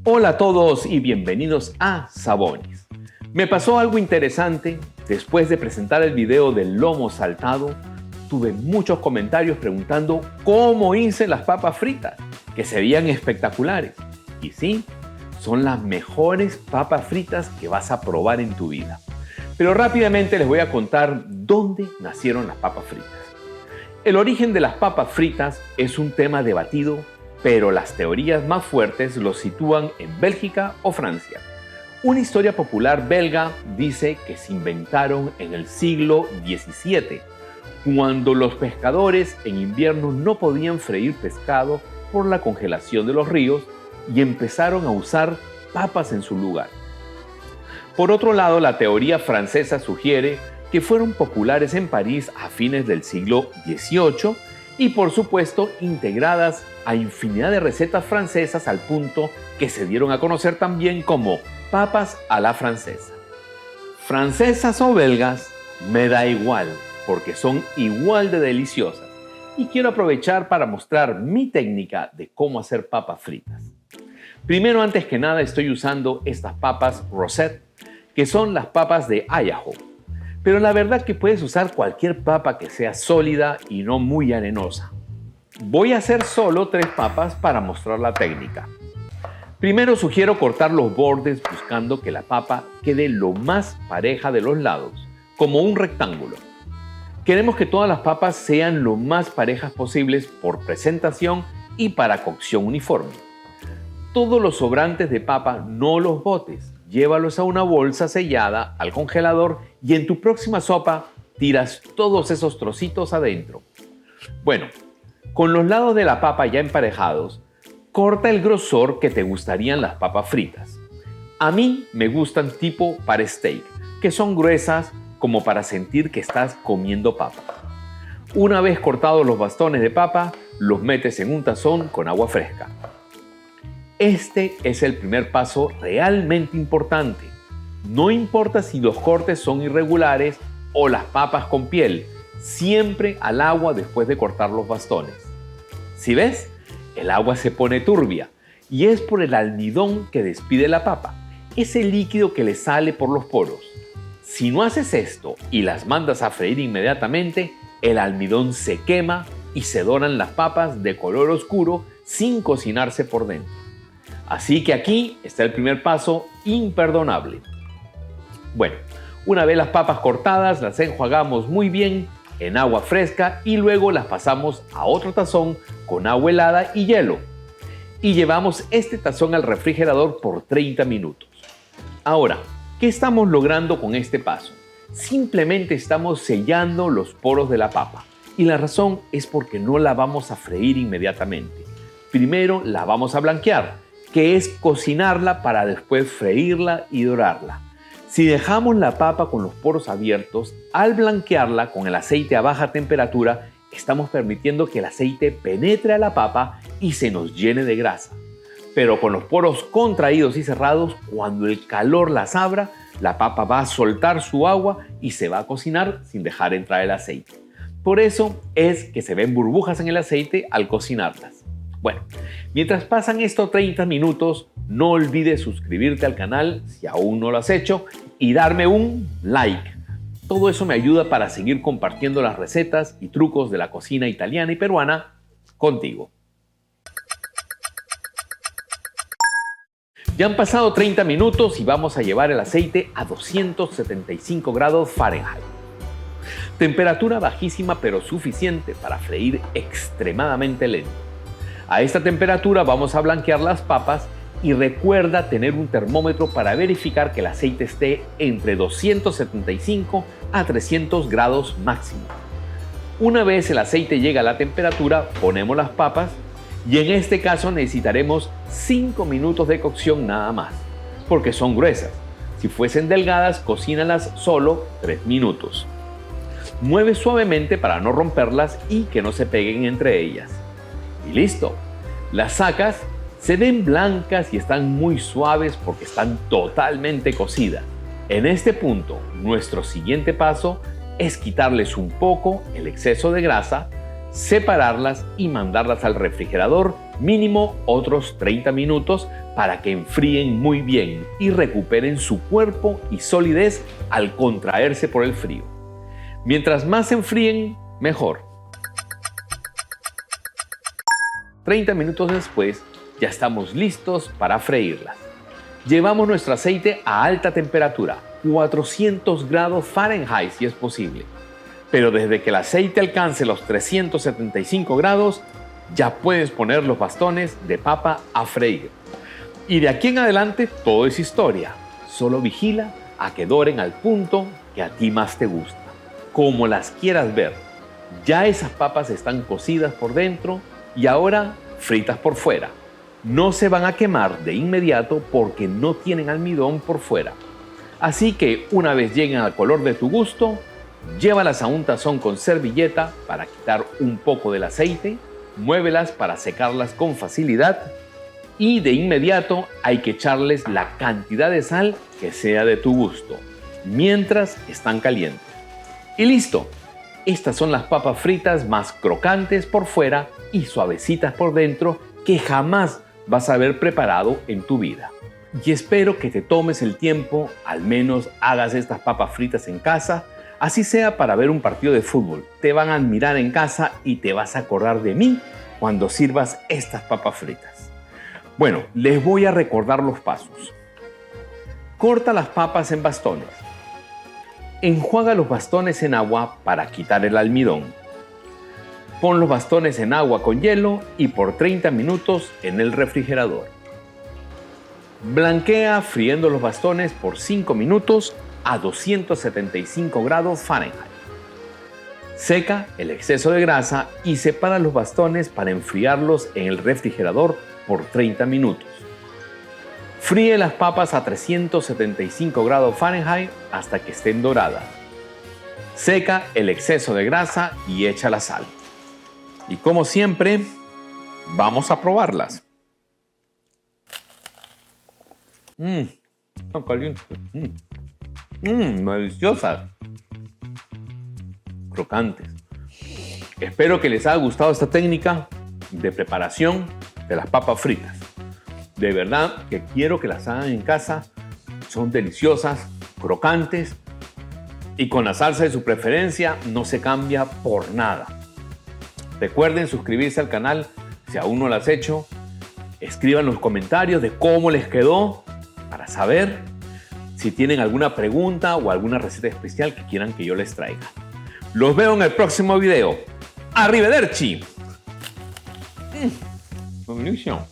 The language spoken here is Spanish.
Hola a todos y bienvenidos a Sabonis. Me pasó algo interesante. Después de presentar el video del lomo saltado, tuve muchos comentarios preguntando cómo hice las papas fritas, que se veían espectaculares. Y sí, son las mejores papas fritas que vas a probar en tu vida. Pero rápidamente les voy a contar dónde nacieron las papas fritas. El origen de las papas fritas es un tema debatido, pero las teorías más fuertes los sitúan en Bélgica o Francia. Una historia popular belga dice que se inventaron en el siglo XVII, cuando los pescadores en invierno no podían freír pescado por la congelación de los ríos y empezaron a usar papas en su lugar. Por otro lado, la teoría francesa sugiere que fueron populares en París a fines del siglo XVIII y por supuesto integradas a infinidad de recetas francesas al punto que se dieron a conocer también como papas a la francesa. Francesas o belgas, me da igual, porque son igual de deliciosas y quiero aprovechar para mostrar mi técnica de cómo hacer papas fritas. Primero, antes que nada, estoy usando estas papas Rosette, que son las papas de Idaho. Pero la verdad que puedes usar cualquier papa que sea sólida y no muy arenosa. Voy a hacer solo 3 papas para mostrar la técnica. Primero sugiero cortar los bordes buscando que la papa quede lo más pareja de los lados, como un rectángulo. Queremos que todas las papas sean lo más parejas posibles por presentación y para cocción uniforme. Todos los sobrantes de papa no los botes. Llévalos a una bolsa sellada al congelador y en tu próxima sopa tiras todos esos trocitos adentro. Bueno, con los lados de la papa ya emparejados, corta el grosor que te gustarían las papas fritas. A mí me gustan tipo para steak, que son gruesas como para sentir que estás comiendo papa. Una vez cortados los bastones de papa, los metes en un tazón con agua fresca. Este es el primer paso realmente importante. No importa si los cortes son irregulares o las papas con piel, siempre al agua después de cortar los bastones. ¿Sí ves? El agua se pone turbia y es por el almidón que despide la papa, ese líquido que le sale por los poros. Si no haces esto y las mandas a freír inmediatamente, el almidón se quema y se doran las papas de color oscuro sin cocinarse por dentro. Así que aquí está el primer paso imperdonable. Bueno, una vez las papas cortadas, las enjuagamos muy bien en agua fresca y luego las pasamos a otro tazón con agua helada y hielo. Y llevamos este tazón al refrigerador por 30 minutos. Ahora, ¿qué estamos logrando con este paso? Simplemente estamos sellando los poros de la papa. Y la razón es porque no la vamos a freír inmediatamente. Primero la vamos a blanquear, que es cocinarla para después freírla y dorarla. Si dejamos la papa con los poros abiertos, al blanquearla con el aceite a baja temperatura, estamos permitiendo que el aceite penetre a la papa y se nos llene de grasa. Pero con los poros contraídos y cerrados, cuando el calor las abra, la papa va a soltar su agua y se va a cocinar sin dejar entrar el aceite. Por eso es que se ven burbujas en el aceite al cocinarlas. Bueno, mientras pasan estos 30 minutos, no olvides suscribirte al canal si aún no lo has hecho y darme un like. Todo eso me ayuda para seguir compartiendo las recetas y trucos de la cocina italiana y peruana contigo. Ya han pasado 30 minutos y vamos a llevar el aceite a 275 grados Fahrenheit. Temperatura bajísima pero suficiente para freír extremadamente lento. A esta temperatura vamos a blanquear las papas y recuerda tener un termómetro para verificar que el aceite esté entre 275 a 300 grados máximo. Una vez el aceite llega a la temperatura, ponemos las papas y en este caso necesitaremos 5 minutos de cocción nada más, porque son gruesas. Si fuesen delgadas, cocínalas solo 3 minutos. Mueve suavemente para no romperlas y que no se peguen entre ellas. Y listo, las sacas, se ven blancas y están muy suaves porque están totalmente cocidas. En este punto, nuestro siguiente paso es quitarles un poco el exceso de grasa, separarlas y mandarlas al refrigerador mínimo otros 30 minutos para que enfríen muy bien y recuperen su cuerpo y solidez al contraerse por el frío. Mientras más se enfríen, mejor. 30 minutos después, ya estamos listos para freírlas. Llevamos nuestro aceite a alta temperatura, 400 grados Fahrenheit si es posible. Pero desde que el aceite alcance los 375 grados, ya puedes poner los bastones de papa a freír. Y de aquí en adelante todo es historia. Solo vigila a que doren al punto que a ti más te gusta. Como las quieras ver. Ya esas papas están cocidas por dentro y ahora fritas por fuera. No se van a quemar de inmediato porque no tienen almidón por fuera. Así que una vez lleguen al color de tu gusto, llévalas a un tazón con servilleta para quitar un poco del aceite, muévelas para secarlas con facilidad y de inmediato hay que echarles la cantidad de sal que sea de tu gusto, mientras están calientes. Y listo. Estas son las papas fritas más crocantes por fuera y suavecitas por dentro que jamás vas a haber preparado en tu vida. Y espero que te tomes el tiempo, al menos hagas estas papas fritas en casa, así sea para ver un partido de fútbol. Te van a admirar en casa y te vas a acordar de mí cuando sirvas estas papas fritas. Bueno, les voy a recordar los pasos. Corta las papas en bastones. Enjuaga los bastones en agua para quitar el almidón. Pon los bastones en agua con hielo y por 30 minutos en el refrigerador. Blanquea friendo los bastones por 5 minutos a 275 grados Fahrenheit. Seca el exceso de grasa y separa los bastones para enfriarlos en el refrigerador por 30 minutos. Fríe las papas a 375 grados Fahrenheit hasta que estén doradas. Seca el exceso de grasa y echa la sal. Y como siempre, vamos a probarlas. Están calientes. Deliciosas. Crocantes. Espero que les haya gustado esta técnica de preparación de las papas fritas. De verdad que quiero que las hagan en casa. Son deliciosas, crocantes y con la salsa de su preferencia no se cambia por nada. Recuerden suscribirse al canal si aún no lo has hecho. Escriban los comentarios de cómo les quedó para saber si tienen alguna pregunta o alguna receta especial que quieran que yo les traiga. Los veo en el próximo video. ¡Arrivederci! Delicia.